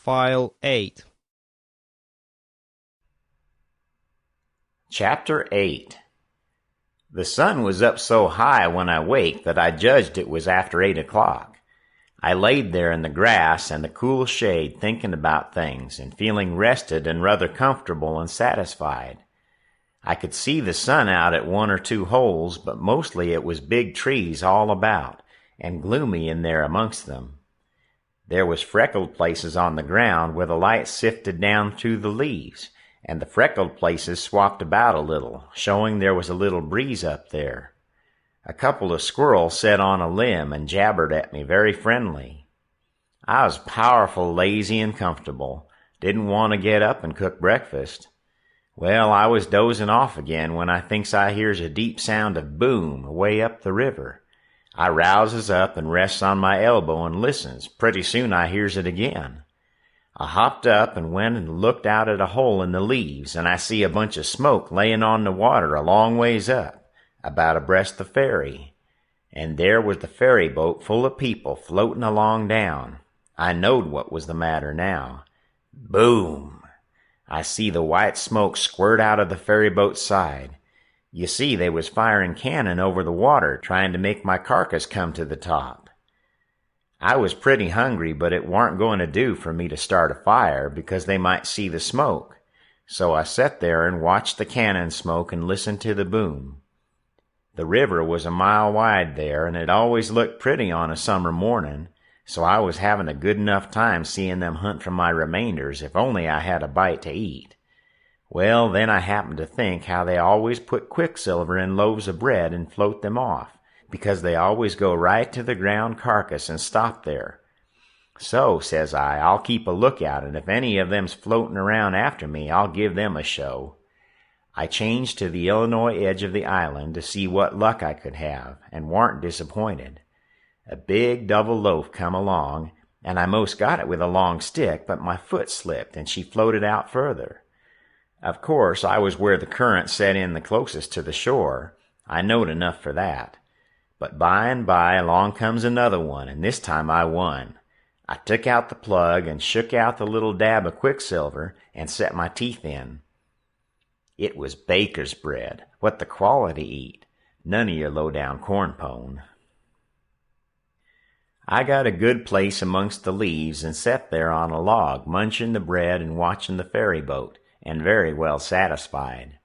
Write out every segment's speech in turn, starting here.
File 8. Chapter 8. The sun was up so high when I waked that I judged it was after 8 o'clock. I laid there in the grass and the cool shade thinking about things and feeling rested and rather comfortable and satisfied. I could see the sun out at one or two holes, but mostly it was big trees all about, and gloomy in there amongst them. There was freckled places on the ground where the light sifted down through the leaves, and the freckled places swapped about a little, showing there was a little breeze up there. A couple of squirrels sat on a limb and jabbered at me very friendly. I was powerful lazy and comfortable, didn't want to get up and cook breakfast. Well, I was dozing off again when I thinks I hears a deep sound of boom away up the river. I rouses up and rests on my elbow and listens. Pretty soon I hears it again. I hopped up and went and looked out at a hole in the leaves, and I see a bunch of smoke laying on the water a long ways up, about abreast the ferry. And there was the ferry boat full of people floating along down. I knowed what was the matter now. Boom! I see the white smoke squirt out of the ferry boat's side. You see, they was firing cannon over the water, trying to make my carcass come to the top. I was pretty hungry, but it warn't going to do for me to start a fire, because they might see the smoke. So I sat there and watched the cannon smoke and listened to the boom. The river was a mile wide there, and it always looked pretty on a summer morning, so I was having a good enough time seeing them hunt for my remainders, if only I had a bite to eat. Well, then I happened to think how they always put quicksilver in loaves of bread and float them off, because they always go right to the ground carcass and stop there. So, says I, I'll keep a lookout, and if any of them's floating around after me, I'll give them a show. I changed to the Illinois edge of the island to see what luck I could have, and warn't disappointed. A big double loaf come along, and I most got it with a long stick, but my foot slipped, and she floated out further. Of course, I was where the current set in the closest to the shore. I knowed enough for that. But by and by along comes another one, and this time I won. I took out the plug and shook out the little dab of quicksilver and set my teeth in. It was baker's bread, what the quality eat, none of your low-down corn pone. I got a good place amongst the leaves and sat there on a log, munching the bread and watching the ferry boat, and very well satisfied.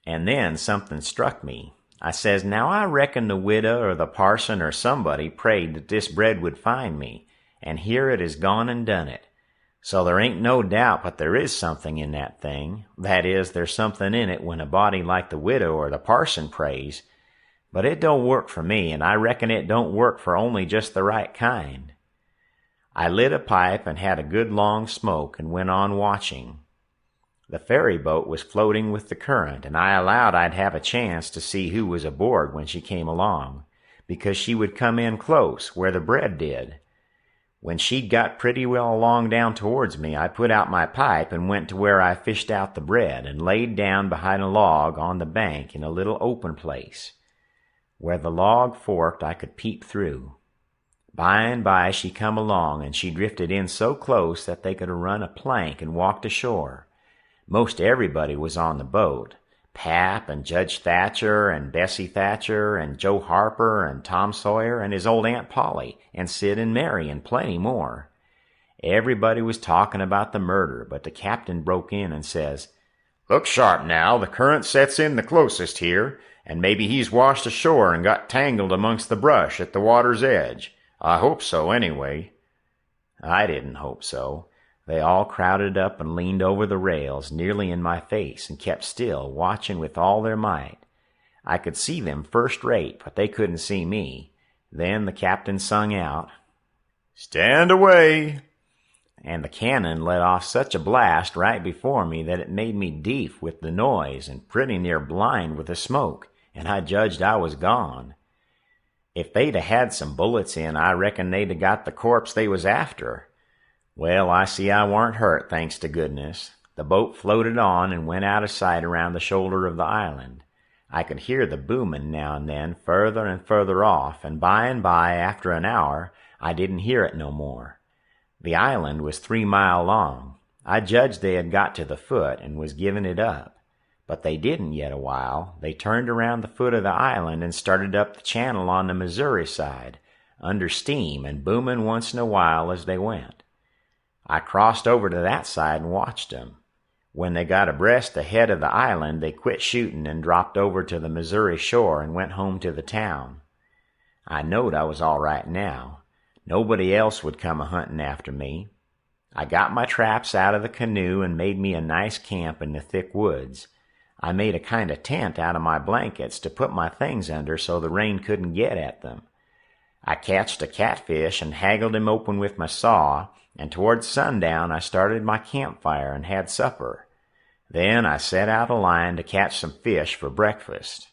And then something struck me. I says, now I reckon the widow or the parson or somebody prayed that this bread would find me, and here it is gone and done it. So there ain't no doubt but there is something in that thing. That is, there's something in it when a body like the widow or the parson prays. But it don't work for me, and I reckon it don't work for only just the right kind. I lit a pipe and had a good long smoke and went on watching. The ferry boat was floating with the current, and I allowed I'd have a chance to see who was aboard when she came along, because she would come in close, where the bread did. When she'd got pretty well along down towards me, I put out my pipe and went to where I fished out the bread and laid down behind a log on the bank in a little open place. Where the log forked, I could peep through. By and by she come along, and she drifted in so close that they could have run a plank and walked ashore. Most everybody was on the boat. Pap and Judge Thatcher and Bessie Thatcher and Joe Harper and Tom Sawyer and his old Aunt Polly and Sid and Mary and plenty more. Everybody was talking about the murder, but the captain broke in and says, "Look sharp now, the current sets in the closest here, and maybe he's washed ashore and got tangled amongst the brush at the water's edge. I hope so, anyway." I didn't hope so. They all crowded up and leaned over the rails, nearly in my face, and kept still, watching with all their might. I could see them first rate, but they couldn't see me. Then the captain sung out, "Stand away!" And the cannon let off such a blast right before me that it made me deaf with the noise and pretty near blind with the smoke, and I judged I was gone. If they'd 'a' had some bullets in, I reckon they'd 'a' got the corpse they was after. Well, I see I warn't hurt, thanks to goodness. The boat floated on and went out of sight around the shoulder of the island. I could hear the booming now and then, further and further off, and by, after an hour, I didn't hear it no more. The island was 3 miles long. I judged they had got to the foot and was giving it up. But they didn't yet a while. They turned around the foot of the island and started up the channel on the Missouri side, under steam and booming once in a while as they went. I crossed over to that side and watched them. When they got abreast the head of the island, they quit shooting and dropped over to the Missouri shore and went home to the town. I knowed I was all right now. Nobody else would come a-hunting after me. I got my traps out of the canoe and made me a nice camp in the thick woods. I made a kind of tent out of my blankets to put my things under so the rain couldn't get at them. I catched a catfish and haggled him open with my saw, and towards sundown I started my campfire and had supper. Then I set out a line to catch some fish for breakfast.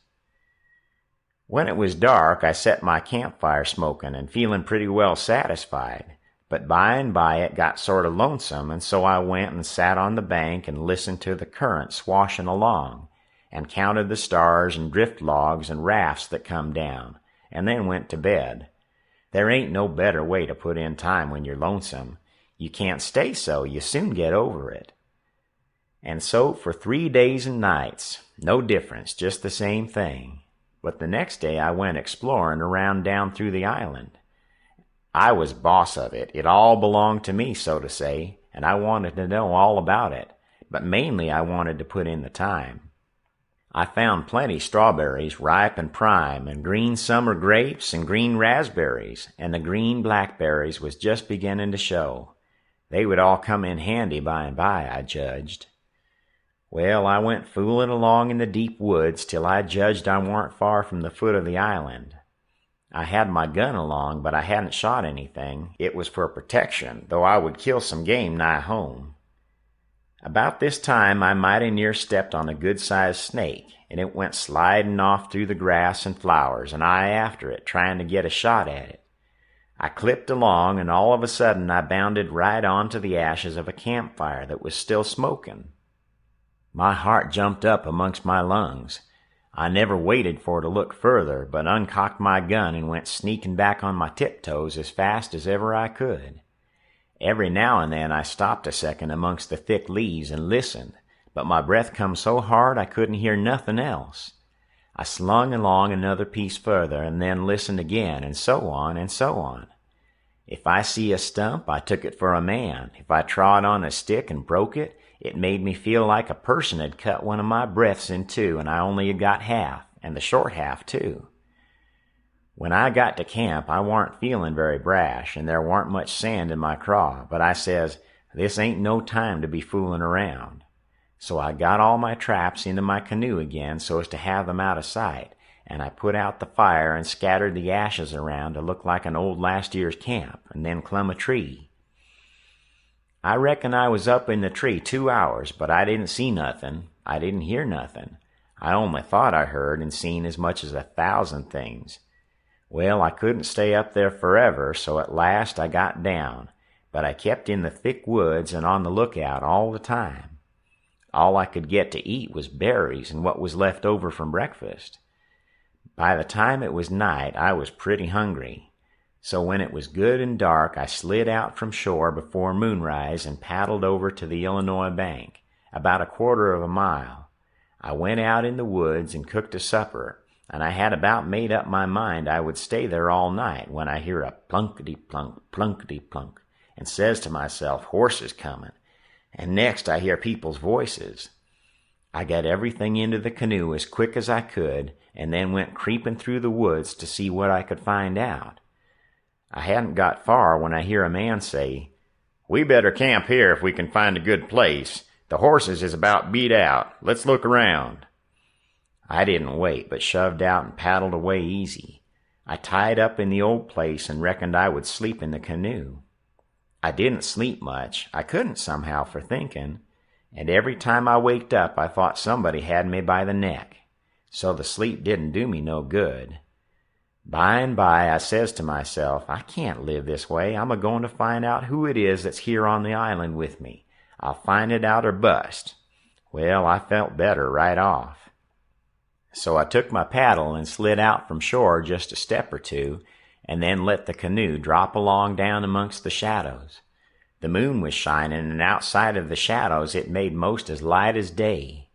When it was dark, I set my campfire smoking and feeling pretty well satisfied, but by and by it got sort of lonesome, and so I went and sat on the bank and listened to the current swashing along, and counted the stars and drift logs and rafts that come down, and then went to bed. There ain't no better way to put in time when you're lonesome. You can't stay so, you soon get over it. And so for 3 days and nights, no difference, just the same thing. But the next day I went exploring around down through the island. I was boss of it. It all belonged to me, so to say, and I wanted to know all about it, but mainly I wanted to put in the time. I found plenty strawberries, ripe and prime, and green summer grapes and green raspberries, and the green blackberries was just beginning to show. They would all come in handy by and by, I judged. Well, I went fooling along in the deep woods till I judged I warn't far from the foot of the island. I had my gun along, but I hadn't shot anything. It was for protection, though I would kill some game nigh home. About this time I mighty near stepped on a good-sized snake, and it went sliding off through the grass and flowers, and I after it, trying to get a shot at it. I clipped along, and all of a sudden I bounded right onto the ashes of a campfire that was still smoking. My heart jumped up amongst my lungs. I never waited for to look further, but uncocked my gun and went sneaking back on my tiptoes as fast as ever I could. Every now and then I stopped a second amongst the thick leaves and listened, but my breath come so hard I couldn't hear nothing else. I slung along another piece further and then listened again, and so on and so on. If I see a stump, I took it for a man. If I trod on a stick and broke it, it made me feel like a person had cut one of my breaths in two, and I only had got half, and the short half too. When I got to camp, I warn't feeling very brash, and there warn't much sand in my craw, but I says, this ain't no time to be fooling around. So I got all my traps into my canoe again so as to have them out of sight, and I put out the fire and scattered the ashes around to look like an old last year's camp, and then clumb a tree. I reckon I was up in the tree 2 hours, but I didn't see nothing. I didn't hear nothing. I only thought I heard and seen as much as 1,000 things. Well, I couldn't stay up there forever, so at last I got down, but I kept in the thick woods and on the lookout all the time. All I could get to eat was berries and what was left over from breakfast. By the time it was night, I was pretty hungry. So when it was good and dark, I slid out from shore before moonrise and paddled over to the Illinois bank, about 1/4 of a mile. I went out in the woods and cooked a supper, and I had about made up my mind I would stay there all night when I hear a plunkety-plunk, plunkety-plunk, and says to myself, horses coming, and next I hear people's voices. I got everything into the canoe as quick as I could, and then went creeping through the woods to see what I could find out. I hadn't got far when I hear a man say, "We better camp here if we can find a good place. The horses is about beat out. Let's look around." I didn't wait, but shoved out and paddled away easy. I tied up in the old place and reckoned I would sleep in the canoe. I didn't sleep much. I couldn't somehow for thinking, and every time I waked up I thought somebody had me by the neck, so the sleep didn't do me no good. By and by I says to myself, I can't live this way. I'm a-going to find out who it is that's here on the island with me. I'll find it out or bust. Well, I felt better right off. So I took my paddle and slid out from shore just a step or two, and then let the canoe drop along down amongst the shadows. The moon was shining, and outside of the shadows it made most as light as day.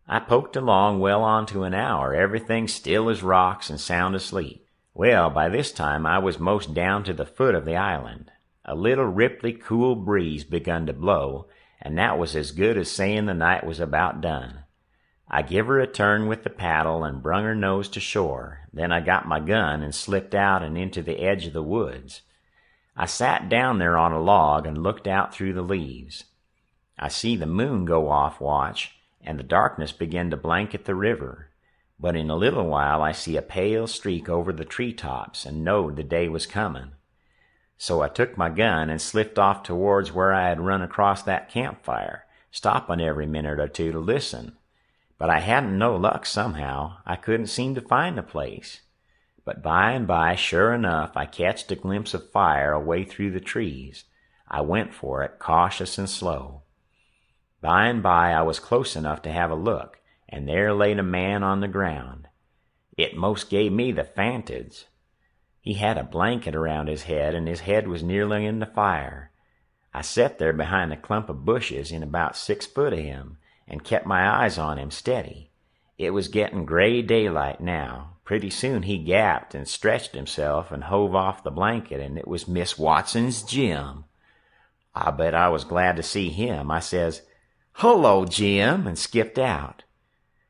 I poked along well on to an hour, everything still as rocks and sound asleep. Well, by this time I was most down to the foot of the island. A little ripply, cool breeze begun to blow, and that was as good as saying the night was about done. I give her a turn with the paddle and brung her nose to shore. Then I got my gun and slipped out and into the edge of the woods. I sat down there on a log and looked out through the leaves. I see the moon go off watch, and the darkness begin to blanket the river. But in a little while I see a pale streak over the treetops and knowed the day was coming. So I took my gun and slipped off towards where I had run across that campfire, stopping every minute or two to listen. But I hadn't no luck somehow. I couldn't seem to find the place. But by and by, sure enough, I catched a glimpse of fire away through the trees. I went for it, cautious and slow. By and by I was close enough to have a look, and there laid a man on the ground. It most gave me the fantids. He had a blanket around his head, and his head was nearly in the fire. I sat there behind a clump of bushes in about 6 foot of him, and kept my eyes on him steady. It was getting gray daylight now. Pretty soon he gapped and stretched himself and hove off the blanket, and it was Miss Watson's Jim. I bet I was glad to see him. I says, "Hullo, Jim," and skipped out.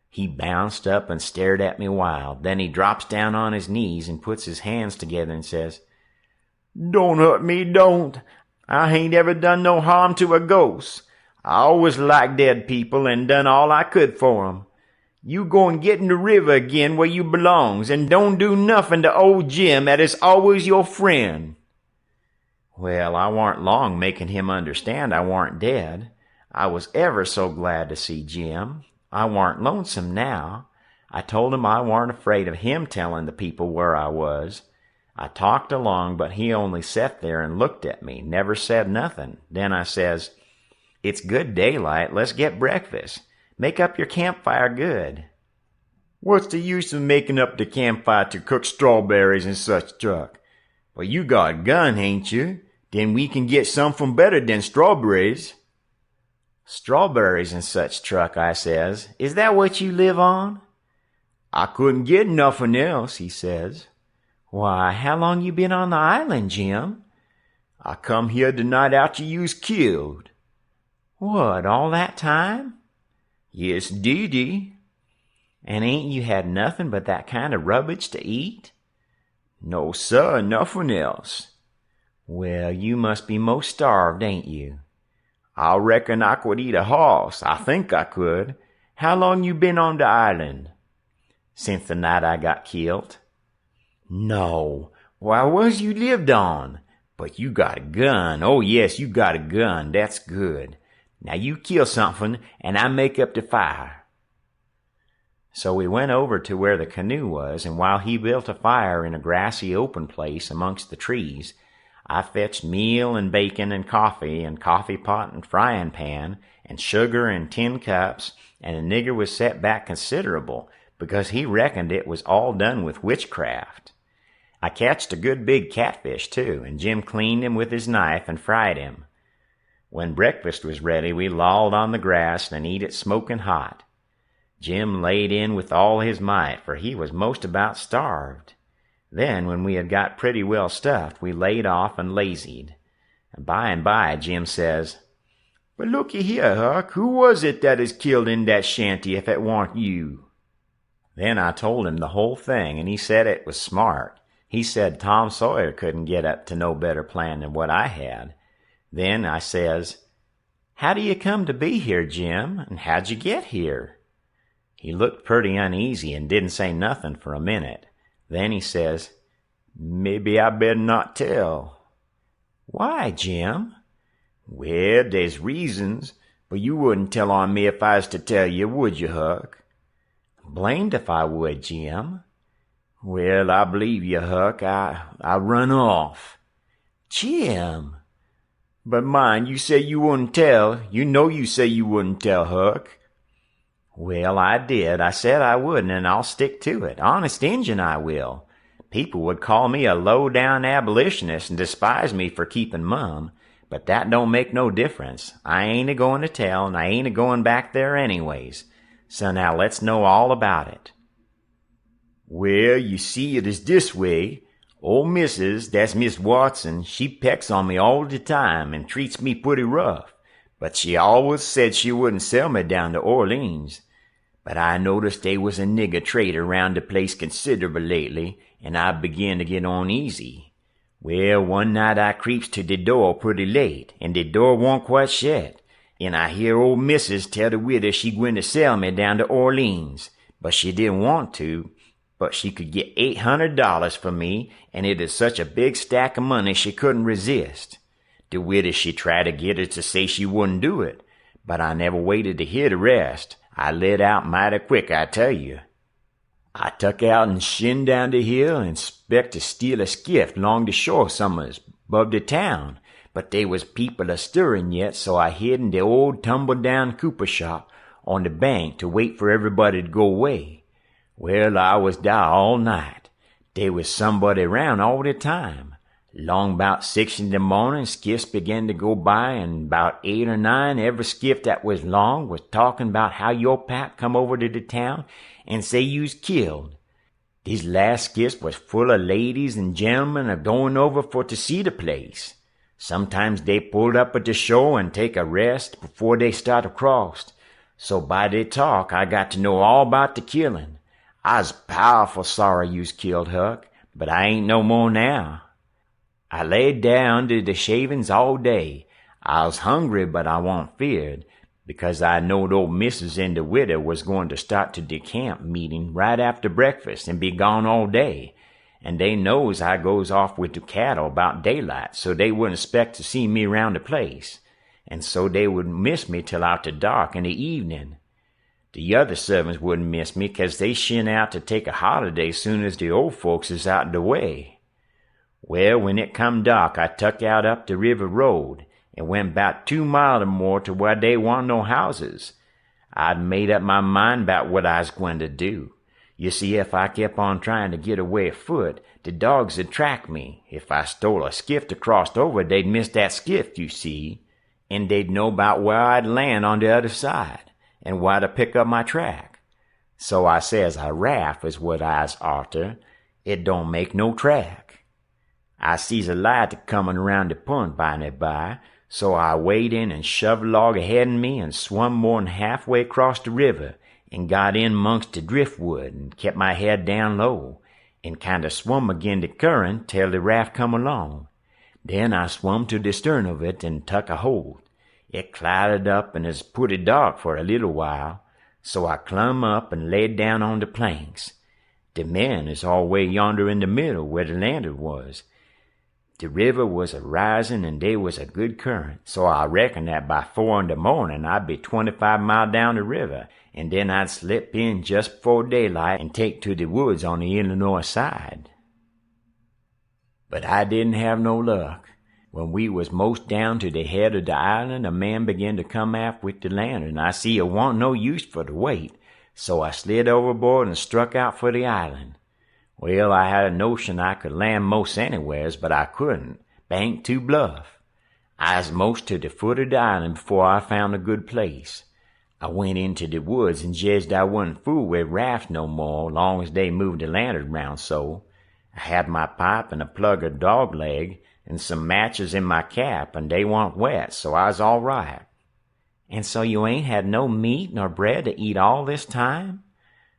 He bounced up and stared at me wild. Then he drops down on his knees and puts his hands together and says, "Don't hurt me, don't. I hain't ever done no harm to a ghost. I always liked dead people and done all I could for 'em. You go and get in the river again where you belongs, and don't do nothing to old Jim that is always your friend." Well, I warn't long making him understand I warn't dead. I was ever so glad to see Jim. I warn't lonesome now. I told him I warn't afraid of him telling the people where I was. I talked along, but he only sat there and looked at me, never said nothing. Then I says, "It's good daylight. Let's get breakfast. Make up your campfire good." "What's the use of making up the campfire to cook strawberries and such truck? Well, you got a gun, ain't you? Then we can get something better than strawberries." "Strawberries and such truck," I says. "Is that what you live on?" "I couldn't get nothing else," he says. "Why, how long you been on the island, Jim?" "I come here the night after you was killed." "What, all that time?" "Yes, deedy." "And ain't you had nothing but that kind of rubbish to eat?" "No, sir, nothing else." "Well, you must be most starved, ain't you?" "I reckon I could eat a hoss. I think I could. How long you been on the island?" "Since the night I got killed." "No. Why, where's you lived on? But you got a gun. Oh, yes, you got a gun. That's good. Now you kill something, and I make up the fire." So we went over to where the canoe was, and while he built a fire in a grassy open place amongst the trees, I fetched meal and bacon and coffee pot and frying pan, and sugar and tin cups, and the nigger was set back considerable, because he reckoned it was all done with witchcraft. I catched a good big catfish, too, and Jim cleaned him with his knife and fried him. When breakfast was ready, we lolled on the grass and eat it smoking hot. Jim laid in with all his might, for he was most about starved. Then, when we had got pretty well stuffed, we laid off and lazied. And by Jim says, "But looky here, Huck, who was it that is killed in that shanty if it warn't you?" Then I told him the whole thing, and he said it was smart. He said Tom Sawyer couldn't get up to no better plan than what I had. Then I says, "How do you come to be here, Jim, and how'd you get here?" He looked pretty uneasy and didn't say nothing for a minute. Then he says, "Maybe I better not tell." "Why, Jim?" "Well, there's reasons, but you wouldn't tell on me if I was to tell you, would you, Huck?" "Blamed if I would, Jim." "Well, I believe you, Huck. I run off." "Jim!" "But mind, you say you wouldn't tell. You know you say you wouldn't tell, Huck." "Well, I did. I said I wouldn't, and I'll stick to it. Honest Injun, I will. People would call me a low-down abolitionist and despise me for keeping mum, But that don't make no difference. I ain't a-goin' to tell, and I ain't a-goin' back there anyways. So now let's know all about it. Well, you see, it is this way. Old Missus, that's Miss Watson, she pecks on me all the time and treats me pretty rough. But she always said she wouldn't sell me down to Orleans. But I noticed they was a nigger trader round the place considerable lately, and I began to get uneasy. Well, one night I creeps to the door pretty late, and the door won't quite shut, and I hear old Missus tell the widow she gwine to sell me down to Orleans, but she didn't want to, but she could get $800 for me, and it is such a big stack of money she couldn't resist. The widow she tried to get her to say she wouldn't do it, but I never waited to hear the rest. I lit out mighty quick, I tell you. I tuck out and shinned down the hill and spec to steal a skiff long the shore somewheres above the town, but they was people a-stirring yet, so I hid in the old tumble-down cooper shop on the bank to wait for everybody to go away. Well, I was there all night. There was somebody round all the time. Long 'bout 6 in the morning, skiffs began to go by, and 'bout 8 or 9, every skiff that was long was talking about how your pap come over to the town and say you's killed. These last skiffs was full of ladies and gentlemen a-going over for to see the place. Sometimes they pulled up at the shore and take a rest before they start across. So by their talk, I got to know all about the killing. I's powerful sorry you's killed, Huck, but I ain't no more now. I laid there under the shavings all day. I was hungry, but I wa'n't feared, because I knowed old Missus and the widow was going to start to the camp meeting right after breakfast and be gone all day, and they knows I goes off with the cattle about daylight, so they wouldn't expect to see me round the place, and so they would miss me till after dark in the evening. The other servants wouldn't miss me, 'cause they shin out to take a holiday soon as the old folks is out of the way. Well, when it come dark, I tuck out up the river road and went 'bout 2 mile or more to where they warn't no houses. I'd made up my mind 'bout what I was gwine to do. You see, if I kept on trying to get away afoot, the dogs would track me. If I stole a skiff to cross over, they'd miss that skiff, you see, and they'd know 'bout where I'd land on the other side, and where to pick up my track. So I says a raft is what I's arter. It don't make no track. I sees a light comin' around the point by and by, so I wade in and shoved a log ahead of me and swum more'n halfway across the river and got in 'mongst the driftwood and kept my head down low and kind of swum agin the current till the raft come along. Then I swum to the stern of it and tuck a hold. It clouded up and is pretty dark for a little while, so I clumb up and laid down on the planks. The men is all way yonder in the middle where the lantern was. The river was a-risin' and they was a good current, so I reckon that by 4 in the morning I'd be 25 mile down the river, and then I'd slip in just before daylight and take to the woods on the Illinois side. But I didn't have no luck. When we was most down to the head of the island, a man began to come aft with the lantern. I see it wa'n't no use for the weight, so I slid overboard and struck out for the island. Well, I had a notion I could land most anywheres, but I couldn't. Bank too bluff. I was most to the foot of the island before I found a good place. I went into the woods and judged I wouldn't fool with rafts no more, long as they moved the lantern round so. I had my pipe and a plug of dog leg and some matches in my cap, and they weren't wet, so I was all right. And so you ain't had no meat nor bread to eat all this time?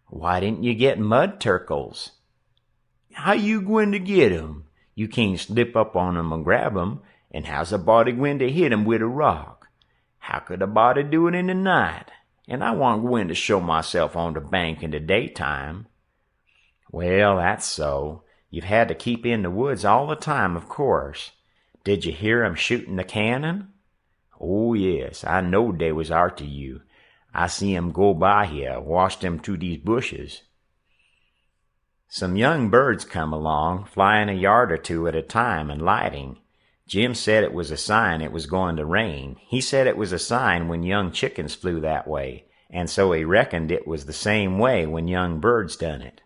Why didn't you get mud turkles? How you gwine to get 'em? You can't slip up on 'em and grab 'em, and how's a body gwine to hit 'em with a rock? How could a body do it in the night? And I warn't gwine to show myself on the bank in the daytime. Well, that's so. You've had to keep in the woods all the time, of course. Did you hear 'em shooting the cannon? Oh, yes, I knowed they was arter you. I see 'em go by here, watched 'em through these bushes. Some young birds come along, flying a yard or two at a time and lighting. Jim said it was a sign it was going to rain. He said it was a sign when young chickens flew that way, and so he reckoned it was the same way when young birds done it.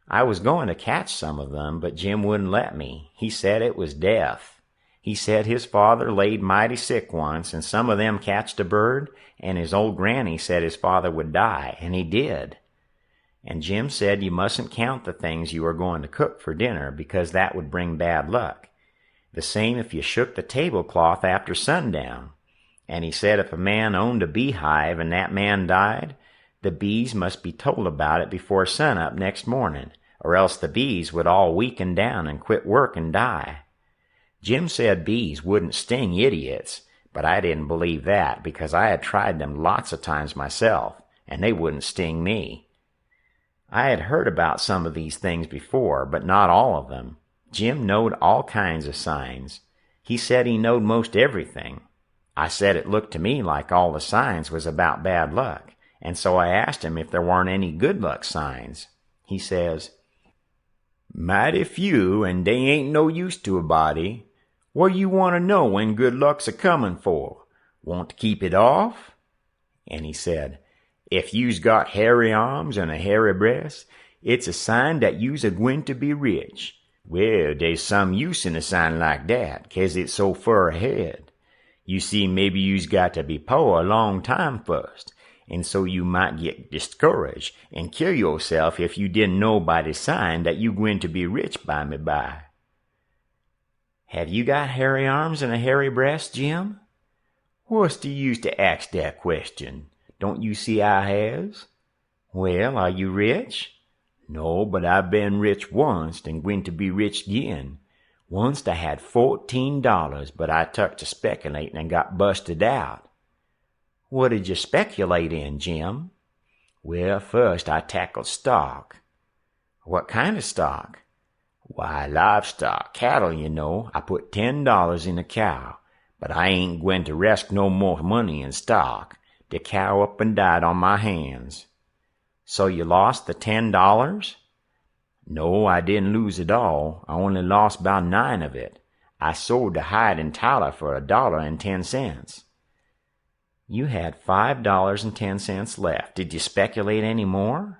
I was going to catch some of them, but Jim wouldn't let me. He said it was death. He said his father laid mighty sick once, and some of them catched a bird, and his old granny said his father would die, and he did. And Jim said you mustn't count the things you are going to cook for dinner, because that would bring bad luck. The same if you shook the tablecloth after sundown. And he said if a man owned a beehive and that man died, the bees must be told about it before sunup next morning, or else the bees would all weaken down and quit work and die. Jim said bees wouldn't sting idiots, but I didn't believe that because I had tried them lots of times myself, and they wouldn't sting me. I had heard about some of these things before, but not all of them. Jim knowed all kinds of signs. He said he knowed most everything. I said it looked to me like all the signs was about bad luck, and so I asked him if there weren't any good luck signs. He says, "Mighty few, and they ain't no use to a body. What you want to know when good luck's a-comin' for? Want to keep it off?" And he said, "If you's got hairy arms and a hairy breast, it's a sign that you's a-gwine to be rich. Well, there's some use in a sign like that, 'cause it's so fur ahead. You see, maybe you's got to be poor a long time first, and so you might get discouraged and kill yourself if you didn't know by the sign that you gwine to be rich by. Have you got hairy arms and a hairy breast, Jim? What's the use to ask that question? Don't you see I has? Well, are you rich? No, but I've been rich once and gwine to be rich again. Once I had $14, but I took to speculating and got busted out. What did you speculate in, Jim? Well, first I tackled stock. What kind of stock? Why, livestock, cattle, you know. I put $10 in a cow, but I ain't gwine to risk no more money in stock. The cow up and died on my hands. So you lost the $10? No, I didn't lose it all. I only lost about 9 of it. I sold the hide and tallow for $1.10. You had $5.10 left. Did you speculate any more?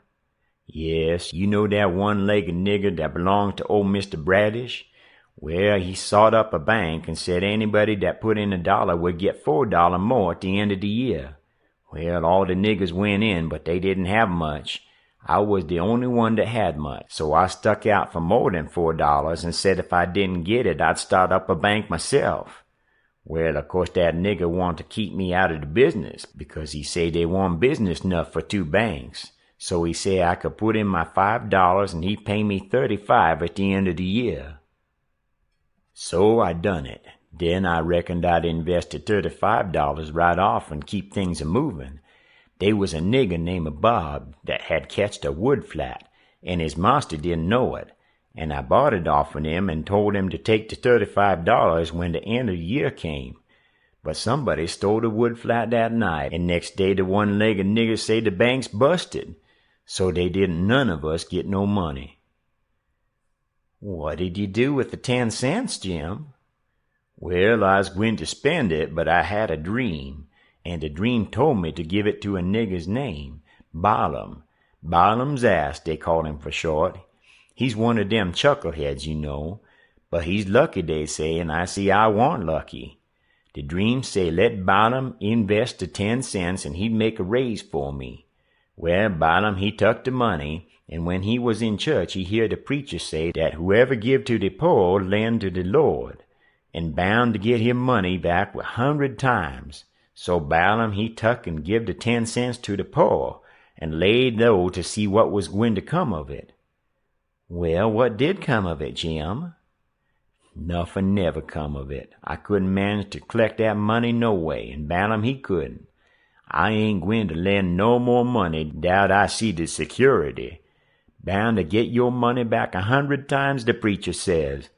Yes, you know that one-legged nigger that belonged to old Mr. Bradish? Well, he sawed up a bank and said anybody that put in $1 would get $4 more at the end of the year. Well, all the niggers went in, but they didn't have much. I was the only one that had much, so I stuck out for more than $4 and said if I didn't get it, I'd start up a bank myself. Well, of course, that nigger wanted to keep me out of the business because he said they weren't business enough for 2 banks. So he said I could put in my $5 and he'd pay me $35 at the end of the year. So I done it. Then I reckoned I'd invested $35 right off and keep things a-moving. They was a nigger named Bob that had catched a wood flat, and his master didn't know it, and I bought it off of him and told him to take the $35 when the end of the year came. But somebody stole the wood flat that night, and next day the one-legged nigger said the bank's busted, so they didn't none of us get no money. What did you do with the 10 cents, Jim? Well, I was going to spend it, but I had a dream, and the dream told me to give it to a nigger's name, Balaam. Balaam's ass, they called him for short. He's one of them chuckleheads, you know, but he's lucky, they say, and I see I warn't lucky. The dream say let Balaam invest the 10 cents and he'd make a raise for me. Well, Balaam, he took the money, and when he was in church he heard the preacher say that whoever give to the poor lend to the Lord, and bound to get him money back 100 times. So Balaam he tuck and give the 10 cents to the poor, and laid low to see what was going to come of it. Well, what did come of it, Jim? Nothing never come of it. I couldn't manage to collect that money no way, and Balaam he couldn't. I ain't going to lend no more money doubt I see the security. Bound to get your money back 100 times, the preacher says.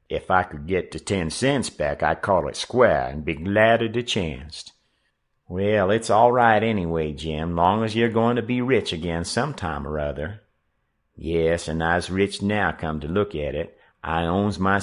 If I could get the 10 cents back, I'd call it square and be glad of the chance. Well, it's all right anyway, Jim, long as you're going to be rich again sometime or other. Yes, and I's rich now, come to look at it. I owns my